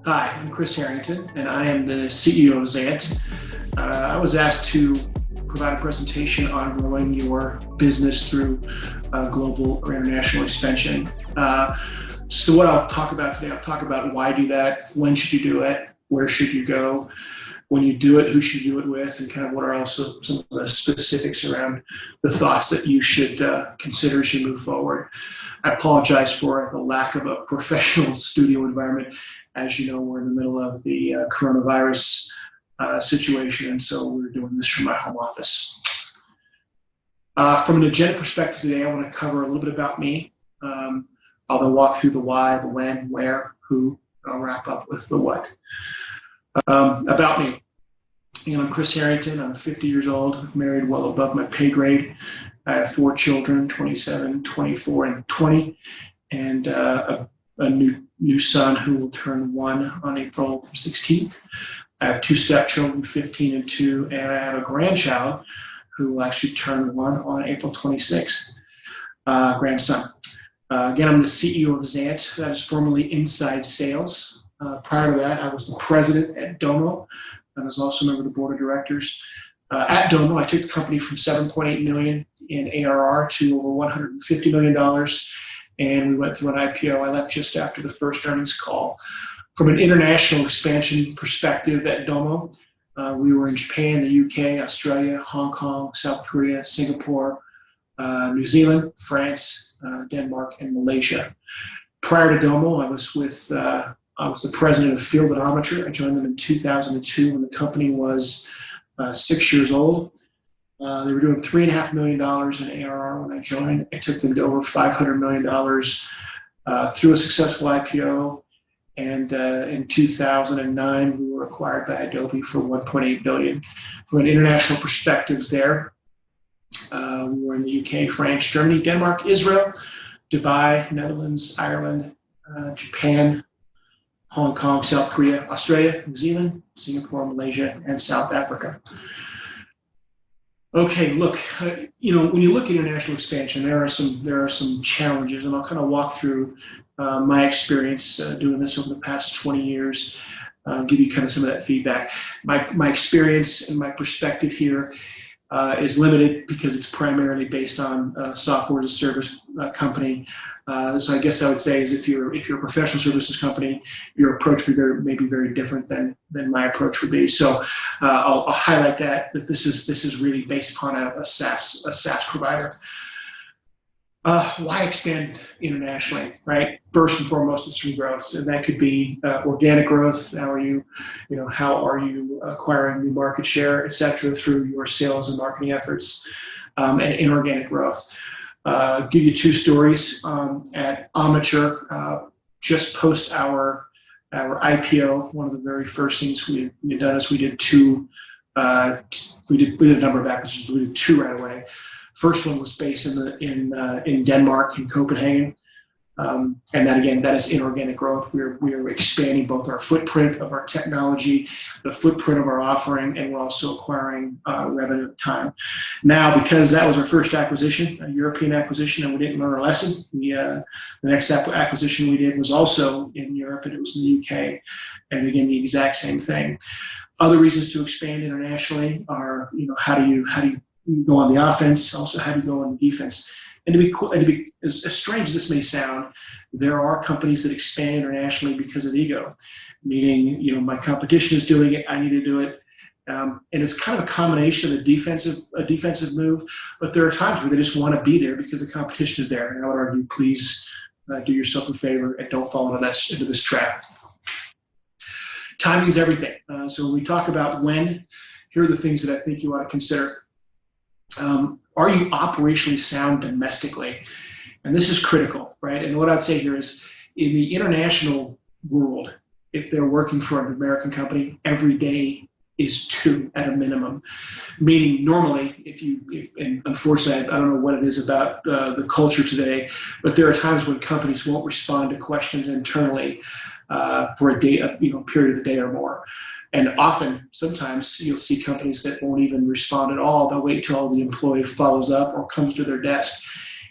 Hi, I'm Chris Harrington, and I am the CEO of XANT. I was asked to provide a presentation on growing your business through global or international expansion. So what I'll talk about today, I'll talk about why do that, when should you do it, where should you go, when you do it, who should you do it with, and kind of what are also some of the specifics around the thoughts that you should consider as you move forward. I apologize for the lack of a professional studio environment. As you know, we're in the middle of the coronavirus situation, and so we're doing this from my home office. From an agenda perspective today, I want to cover a little bit about me. I'll then walk through the why, the when, where, who, and I'll wrap up with the what. About me. I'm Chris Harrington. I'm 50 years old. I've married well above my pay grade. I have 4 children, 27, 24, and 20, and a new son who will turn 1 on April 16th. I have 2 stepchildren, 15 and 2, and I have a grandchild who will actually turn 1 on April 26th, grandson. Again, I'm the CEO of XANT, that is formerly Inside Sales. Prior to that, I was the president at Domo. I was also a member of the board of directors. At Domo, I took the company from $7.8 million in ARR to over $150 million, and we went through an IPO. I left just after the first earnings call. From an international expansion perspective at Domo, we were in Japan, the UK, Australia, Hong Kong, South Korea, Singapore, New Zealand, France, Denmark, and Malaysia. Prior to Domo, I was the president of Field Odometer. I joined them in 2002 when the company was 6 years old. They were doing $3.5 million in ARR when I joined. I took them to over $500 million through a successful IPO. And in 2009, we were acquired by Adobe for $1.8 billion. From an international perspective there, we were in the UK, France, Germany, Denmark, Israel, Dubai, Netherlands, Ireland, Japan, Hong Kong, South Korea, Australia, New Zealand, Singapore, Malaysia, and South Africa. Okay, look, when you look at international expansion, there are some challenges, and I'll kind of walk through my experience doing this over the past 20 years, give you kind of some of that feedback. My experience and my perspective here is limited because it's primarily based on software as a service company. So I guess I would say is if you're a professional services company, your approach may be very different than my approach would be. So I'll highlight that this is really based upon a SaaS provider. Why expand internationally, right? First and foremost, it's through growth, and that could be organic growth. How are you acquiring new market share, et cetera, through your sales and marketing efforts, and inorganic growth. Give you 2 stories. At Omniture, just post our IPO, one of the very first things we had done is we did a number of acquisitions. We did 2 right away. First one was based in Denmark, in Copenhagen, and that is inorganic growth. We are expanding both our footprint of our technology, the footprint of our offering, and we're also acquiring revenue at the time. Now, because that was our first acquisition, a European acquisition, and we didn't learn our lesson, the next acquisition we did was also in Europe, and it was in the UK, and again, the exact same thing. Other reasons to expand internationally are, how do you go on the offense, also how do you go on the defense. And to be as strange as this may sound, there are companies that expand internationally because of ego, meaning, my competition is doing it, I need to do it. And it's kind of a combination of a defensive move, but there are times where they just want to be there because the competition is there. And I would argue, please do yourself a favor and don't fall into this trap. Timing is everything. So when we talk about when, here are the things that I think you ought to consider. Are you operationally sound domestically? And this is critical, right? And what I'd say here is in the international world, if they're working for an American company, every day is 2 at a minimum. Meaning normally, and unfortunately, I don't know what it is about the culture today, but there are times when companies won't respond to questions internally for a day, period of a day or more. And often, sometimes you'll see companies that won't even respond at all. They'll wait till the employee follows up or comes to their desk.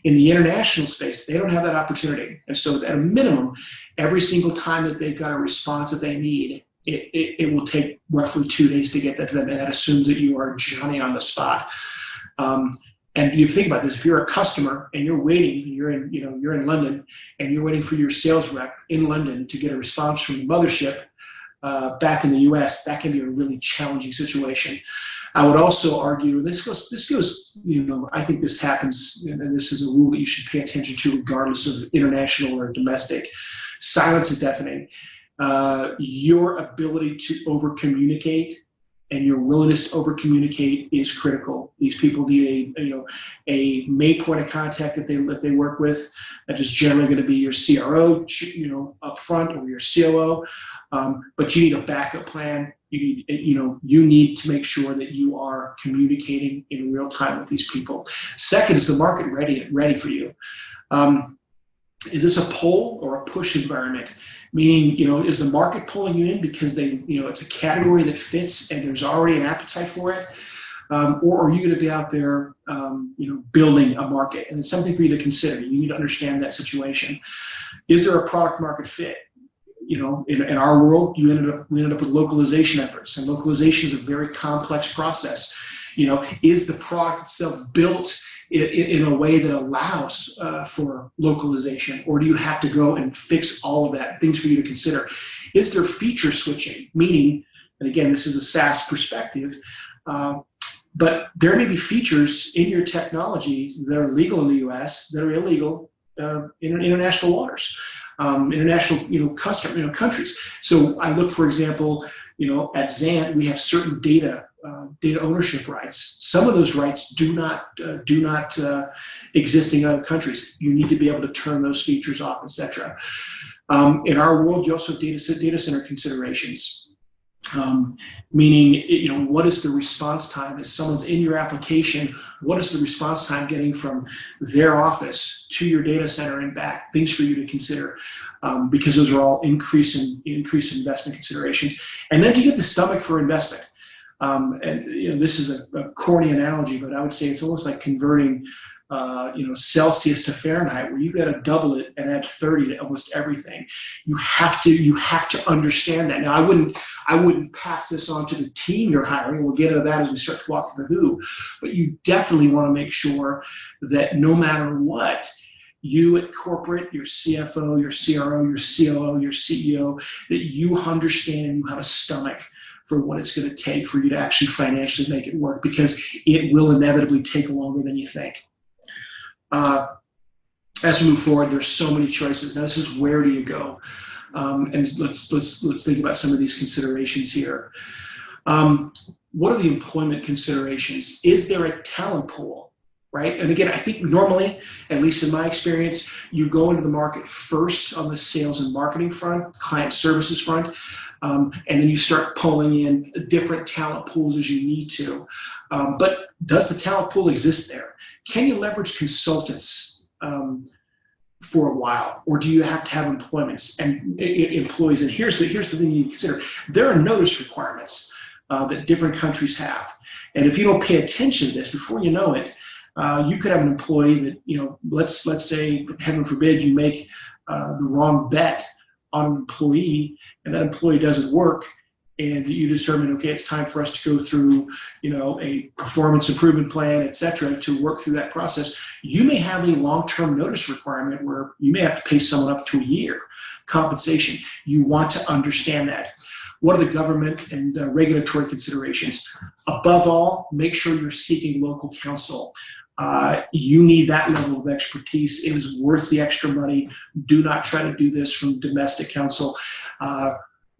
In the international space, they don't have that opportunity. And so at a minimum, every single time that they've got a response that they need, it will take roughly 2 days to get that to them. And that assumes that you are Johnny on the spot. And you think about this: if you're a customer and you're waiting, you're in London, and you're waiting for your sales rep in London to get a response from the mothership back in the U.S., that can be a really challenging situation. I would also argue, and this goes, I think this happens, and this is a rule that you should pay attention to regardless of international or domestic. Silence is deafening. Your ability to over-communicate and your willingness to over-communicate is critical. These people need a main point of contact that they work with. That is generally going to be your CRO, up front, or your COO. But you need a backup plan. You need to make sure that you are communicating in real time with these people. Second, is the market ready for you? Is this a pull or a push environment? Meaning, is the market pulling you in because it's a category that fits and there's already an appetite for it? Or are you going to be out there, building a market? And it's something for you to consider. You need to understand that situation. Is there a product market fit? In our world, we ended up with localization efforts, and localization is a very complex process. Is the product itself built in a way that allows for localization, or do you have to go and fix all of that? Things for you to consider. Is there feature switching? Meaning, and again, this is a SaaS perspective, but there may be features in your technology that are legal in the U.S. that are illegal in international waters. International, countries. So I look, for example, at XANT, we have certain data ownership rights. Some of those rights do not exist in other countries. You need to be able to turn those features off, etc. In our world, you also have data center considerations. Meaning, what is the response time? If someone's in your application, what is the response time getting from their office to your data center and back? Things for you to consider, because those are all increased investment considerations. And then do you get the stomach for investment? And this is a corny analogy, but I would say it's almost like converting Celsius to Fahrenheit, where you've got to double it and add 30 to almost everything. You have to understand that. Now, I wouldn't pass this on to the team you're hiring. We'll get into that as we start to walk through the who, but you definitely want to make sure that no matter what, you at corporate, your CFO, your CRO, your COO, your CEO, that you understand, you have a stomach for what it's going to take for you to actually financially make it work, because it will inevitably take longer than you think. As we move forward, there's so many choices. Now, this is where do you go? And let's think about some of these considerations here. What are the employment considerations? Is there a talent pool, right? And again, I think normally, at least in my experience, you go into the market first on the sales and marketing front, client services front, and then you start pulling in different talent pools as you need to. But does the talent pool exist there? Can you leverage consultants for a while, or do you have to have employees? And here's the thing you need to consider: there are notice requirements that different countries have, and if you don't pay attention to this, before you know it, you could have an employee that let's say, heaven forbid, you make the wrong bet on an employee, and that employee doesn't work, and you determine, okay, it's time for us to go through, a performance improvement plan, et cetera, to work through that process. You may have a long-term notice requirement where you may have to pay someone up to a year compensation. You want to understand that. What are the government and regulatory considerations? Above all, make sure you're seeking local counsel. You need that level of expertise. It is worth the extra money. Do not try to do this from domestic counsel.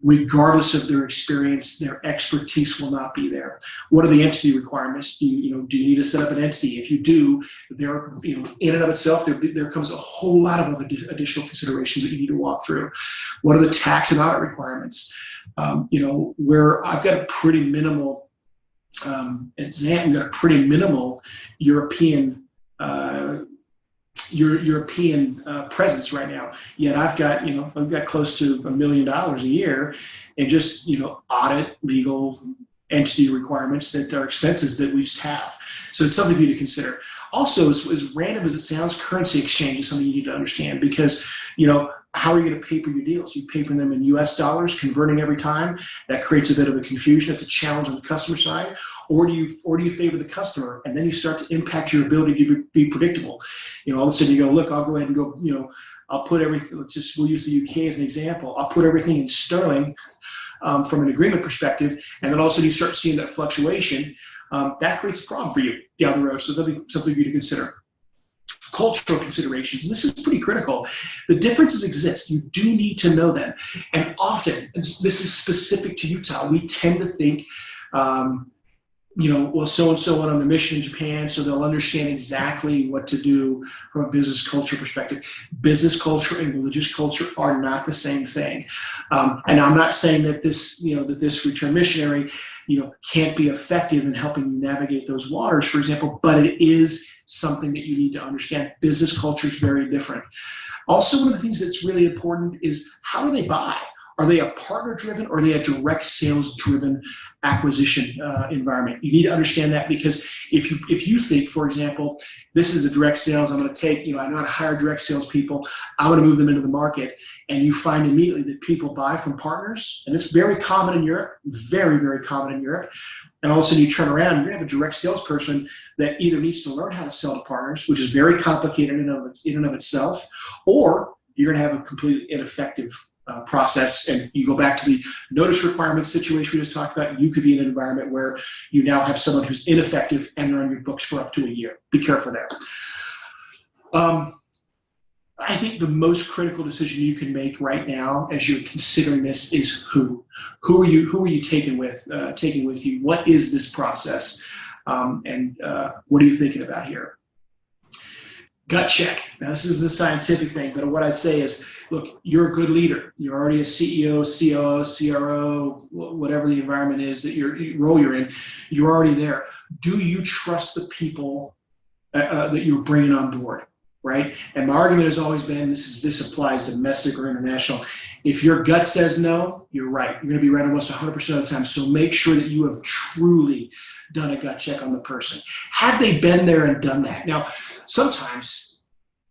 Regardless of their experience, their expertise will not be there. What are the entity requirements? Do you need to set up an entity? If you do, there, in and of itself, there comes a whole lot of other additional considerations that you need to walk through. What are the tax and audit requirements? Where I've got a pretty minimal, at XANT, we've got a pretty minimal European presence right now. Yet I've got close to $1 million a year in just audit, legal, entity requirements that are expenses that we just have. So it's something for you to consider. Also, as random as it sounds, currency exchange is something you need to understand because, how are you going to pay for your deals? You pay for them in US dollars, converting every time. That creates a bit of a confusion. It's a challenge on the customer side. Or do you favor the customer? And then you start to impact your ability to be predictable. All of a sudden you go, look, I'll go ahead and go, I'll put everything, we'll use the UK as an example. I'll put everything in sterling from an agreement perspective. And then all of a sudden you start seeing that fluctuation. That creates a problem for you down the road. So that'll be something for you to consider. Cultural considerations, and this is pretty critical. The differences exist. You do need to know them. And often, and this is specific to Utah, we tend to think, well, so-and-so went on the mission in Japan, so they'll understand exactly what to do from a business culture perspective. Business culture and religious culture are not the same thing. And I'm not saying that this return missionary, can't be effective in helping you navigate those waters, for example, but it is something that you need to understand. Business culture is very different. Also, one of the things that's really important is how do they buy? Are they a partner-driven or are they a direct sales-driven acquisition environment? You need to understand that because if you think, for example, this is a direct sales, I'm going to take, I know how to hire direct salespeople, I'm going to move them into the market, and you find immediately that people buy from partners, and it's very common in Europe, very, very common in Europe, and all of a sudden you turn around and you have a direct salesperson that either needs to learn how to sell to partners, which is very complicated in and of itself, or you're going to have a completely ineffective process, and you go back to the notice requirements situation we just talked about. You could be in an environment where you now have someone who's ineffective and they're on your books for up to a year. Be careful there. I think the most critical decision you can make right now as you're considering this is who are you taking with you? What is this process? And what are you thinking about here? Gut check. Now, this is the scientific thing, but what I'd say is, look, you're a good leader. You're already a CEO, COO, CRO, whatever the environment is that role you're in. You're already there. Do you trust the people that you're bringing on board, right? And my argument has always been, this applies domestic or international. If your gut says no, you're right. You're going to be right almost 100% of the time. So make sure that you have truly done a gut check on the person. Have they been there and done that? Now, sometimes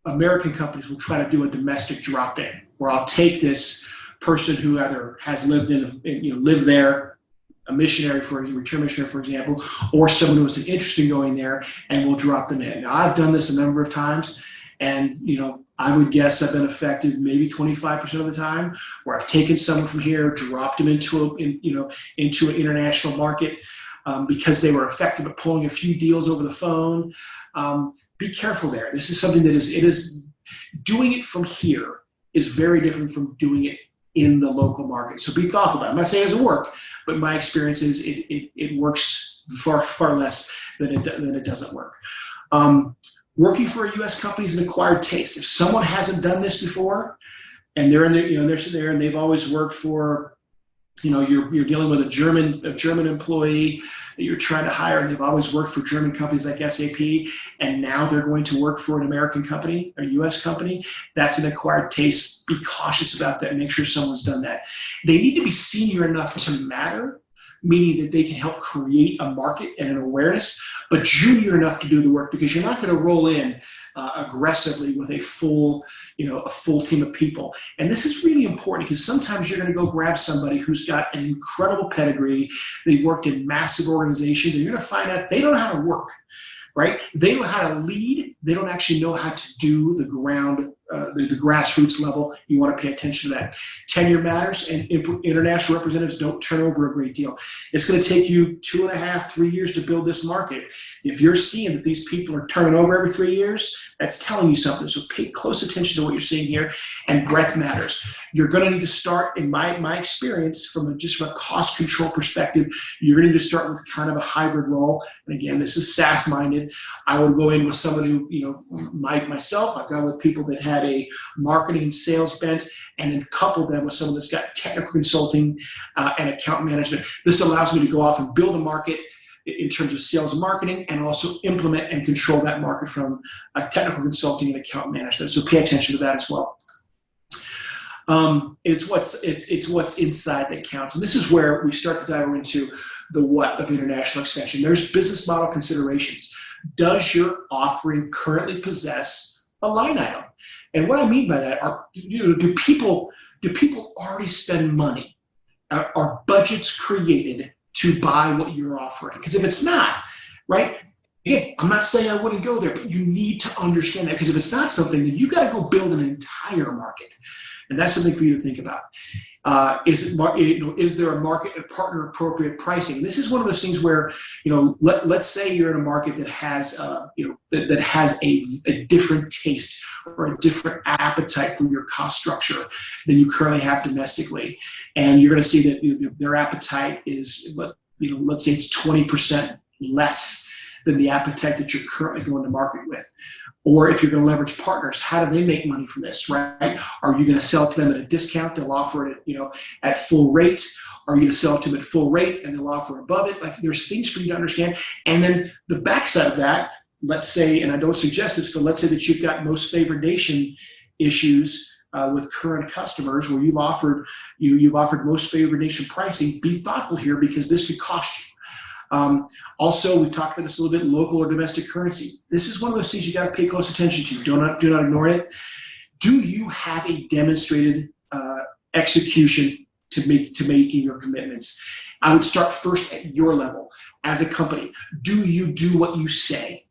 American companies will try to do a domestic drop-in, where I'll take this person who either has lived there, a missionary return missionary, for example, or someone who was interested in going there, and we'll drop them in. Now, I've done this a number of times, and I would guess I've been effective maybe 25% of the time, where I've taken someone from here, dropped them into an international market because they were effective at pulling a few deals over the phone. Be careful there. This is something that is doing it from here is very different from doing it in the local market. So be thoughtful about it. I'm not saying it doesn't work, but my experience is it works far, far less than it doesn't work. Working for a U.S. company is an acquired taste. If someone hasn't done this before, and they're in they're there and they've always worked for, you're dealing with a German employee that you're trying to hire, and they've always worked for German companies like SAP, and now they're going to work for an American company, a U.S. company, that's an acquired taste. Be cautious about that. Make sure someone's done that. They need to be senior enough to matter, meaning that they can help create a market and an awareness, but junior enough to do the work, because you're not going to roll in aggressively with a full team of people. And this is really important, because sometimes you're going to go grab somebody who's got an incredible pedigree. They've worked in massive organizations, and you're going to find out they don't know how to work, right? They know how to lead. They don't actually know how to do the grassroots level. You want to pay attention to that. Tenure matters, and international representatives don't turn over a great deal. It's going to take you 2.5, 3 years to build this market. If you're seeing that these people are turning over every 3 years, that's telling you something. So pay close attention to what you're seeing here, and breadth matters. You're going to need to start, in my experience, from a cost control perspective, you're going to need to start with kind of a hybrid role. And again, this is SaaS-minded. I would go in with someone who, myself, I've gone with people that had a marketing and sales bent, and then couple them with someone that's got technical consulting and account management. This allows me to go off and build a market in terms of sales and marketing, and also implement and control that market from technical consulting and account management. So pay attention to that as well. It's what's inside that counts. And this is where we start to dive into the what of international expansion. There's business model considerations. Does your offering currently possess a line item? And what I mean by that are, do people already spend money? Are budgets created to buy what you're offering? Because if it's not, right? Again, I'm not saying I wouldn't go there, but you need to understand that, because if it's not something, then you got to go build an entire market, and that's something for you to think about. Is there a market and partner appropriate pricing? This is one of those things where, let's say you're in a market that has that has a different taste or a different appetite for your cost structure than you currently have domestically, and you're going to see that their appetite is, let's say it's 20% less than the appetite that you're currently going to market with. Or if you're going to leverage partners, how do they make money from this, right? Are you going to sell to them at a discount? They'll offer it, at full rate. Are you going to sell to them at full rate and they'll offer above it? Like, there's things for you to understand. And then the backside of that, let's say, and I don't suggest this, but let's say that you've got most favored nation issues with current customers where you've offered most favored nation pricing. Be thoughtful here, because this could cost you. Also, we've talked about this a little bit, local or domestic currency. This is one of those things you got to pay close attention to. Do not ignore it. Do you have a demonstrated execution to making your commitments? I would start first at your level as a company. Do you do what you say?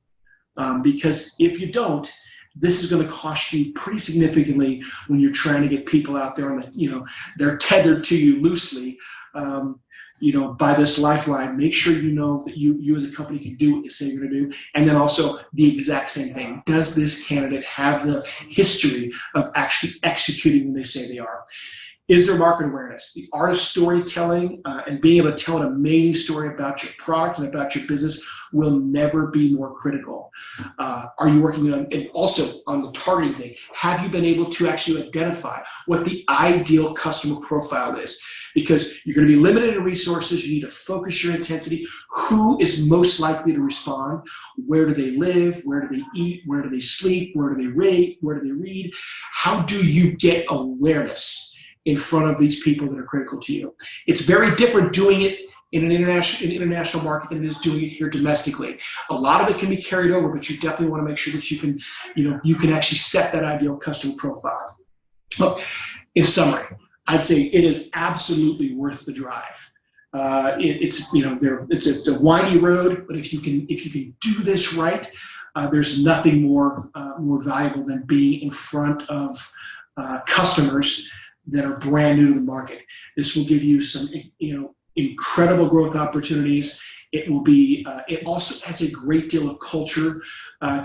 Because if you don't, this is going to cost you pretty significantly when you're trying to get people out there on the, they're tethered to you loosely. By this lifeline. Make sure you know that you as a company can do what you say you're going to do. And then also the exact same thing. Does this candidate have the history of actually executing when they say they are? Is there market awareness? The art of storytelling and being able to tell an amazing story about your product and about your business will never be more critical. Are you working on, and also on the targeting thing, have you been able to actually identify what the ideal customer profile is? Because you're going to be limited in resources. You need to focus your intensity. Who is most likely to respond? Where do they live? Where do they eat? Where do they sleep? Where do they rate? Where do they read? How do you get awareness in front of these people that are critical to you? It's very different doing it in an international market than it is doing it here domestically. A lot of it can be carried over, but you definitely want to make sure that you can actually set that ideal customer profile. Look, in summary, I'd say it is absolutely worth the drive. It's a windy road, but if you can do this right, there's nothing more valuable than being in front of customers that are brand new to the market. This will give you some, incredible growth opportunities. It will be. It also adds a great deal of culture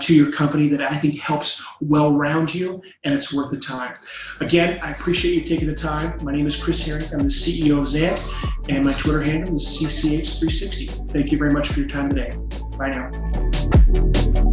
to your company that I think helps well round you, and it's worth the time. Again, I appreciate you taking the time. My name is Chris Harrington. I'm the CEO of XANT, and my Twitter handle is CCH360. Thank you very much for your time today. Bye now.